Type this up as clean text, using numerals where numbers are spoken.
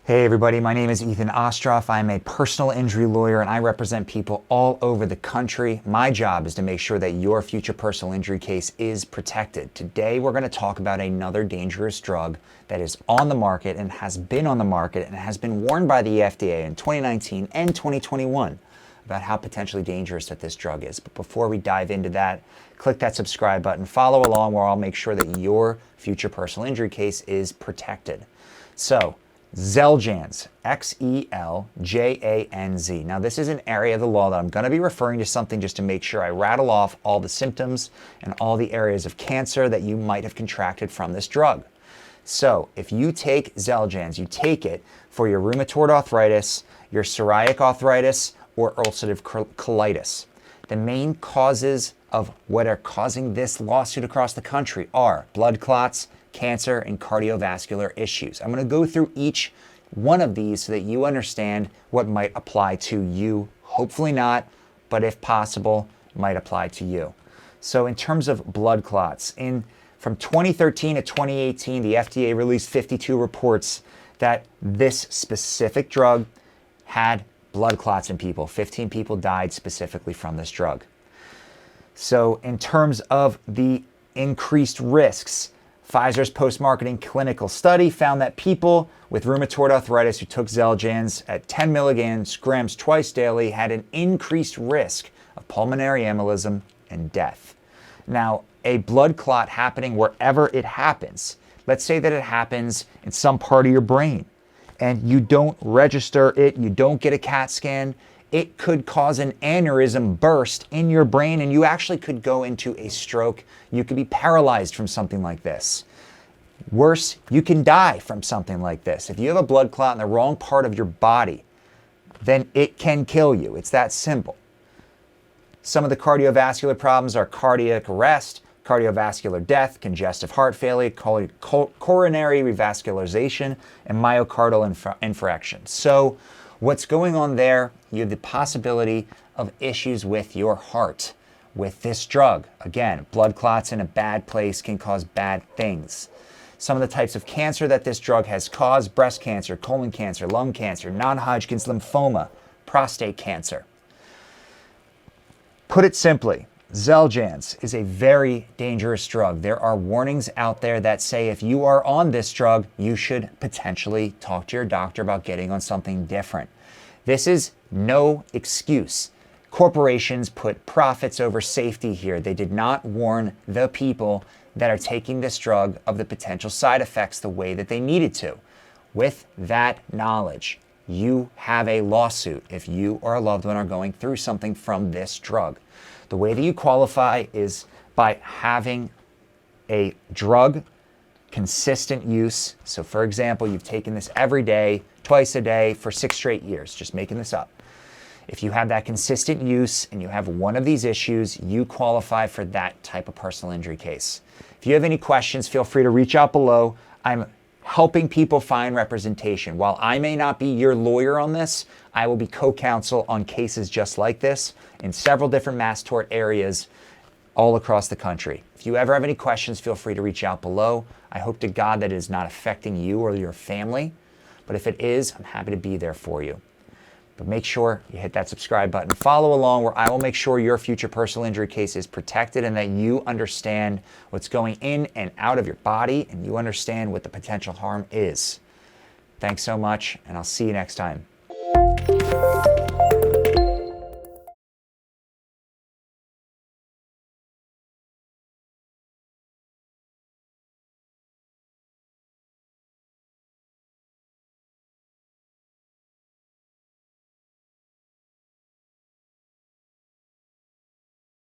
Hey everybody, my name is Ethen Ostroff. I'm a personal injury lawyer and I represent people all over the country. My job is to make sure that your future personal injury case is protected. Today we're going to talk about another dangerous drug that is on the market and has been on the market and has been warned by the FDA in 2019 and 2021 about how potentially dangerous that this drug is. But before we dive into that, click that subscribe button, follow along where I'll make sure that your future personal injury case is protected. So, Xeljanz, Xeljanz. Now this is an area of the law that I'm going to be referring to something just to make sure I rattle off all the symptoms and all the areas of cancer that you might have contracted from this drug. So if you take Xeljanz, you take it for your rheumatoid arthritis, your psoriatic arthritis, or ulcerative colitis. The main causes of what are causing this lawsuit across the country are blood clots, cancer, and cardiovascular issues. I'm going to go through each one of these so that you understand what might apply to you. Hopefully not, but if possible, might apply to you. So in terms of blood clots, from 2013 to 2018, the FDA released 52 reports that this specific drug had blood clots in people. 15 people died specifically from this drug. So in terms of the increased risks, Pfizer's post-marketing clinical study found that people with rheumatoid arthritis who took Xeljanz at 10 milligrams twice daily had an increased risk of pulmonary embolism and death. Now, a blood clot happening wherever it happens, let's say that it happens in some part of your brain, and you don't register it, you don't get a CAT scan, it could cause an aneurysm burst in your brain and you actually could go into a stroke. You could be paralyzed from something like this. Worse, you can die from something like this. If you have a blood clot in the wrong part of your body, then it can kill you. It's that simple. Some of the cardiovascular problems are cardiac arrest, cardiovascular death, congestive heart failure, coronary revascularization, and myocardial infarction. So what's going on there? You have the possibility of issues with your heart with this drug. Again, blood clots in a bad place can cause bad things. Some of the types of cancer that this drug has caused: breast cancer, colon cancer, lung cancer, non-Hodgkin's lymphoma, prostate cancer. Put it simply, Xeljanz is a very dangerous drug. There are warnings out there that say if you are on this drug, you should potentially talk to your doctor about getting on something different. This is no excuse. Corporations put profits over safety here. They did not warn the people that are taking this drug of the potential side effects the way that they needed to. With that knowledge, you have a lawsuit if you or a loved one are going through something from this drug. The way that you qualify is by having a drug consistent use. So for example, you've taken this every day, twice a day for 6 straight years, just making this up. If you have that consistent use and you have one of these issues, you qualify for that type of personal injury case. If you have any questions, feel free to reach out below. I'm helping people find representation. While I may not be your lawyer on this, I will be co-counsel on cases just like this in several different mass tort areas all across the country. If you ever have any questions, feel free to reach out below. I hope to God that it is not affecting you or your family, but if it is, I'm happy to be there for you. But make sure you hit that subscribe button. Follow along where I will make sure your future personal injury case is protected and that you understand what's going in and out of your body and you understand what the potential harm is. Thanks so much, and I'll see you next time.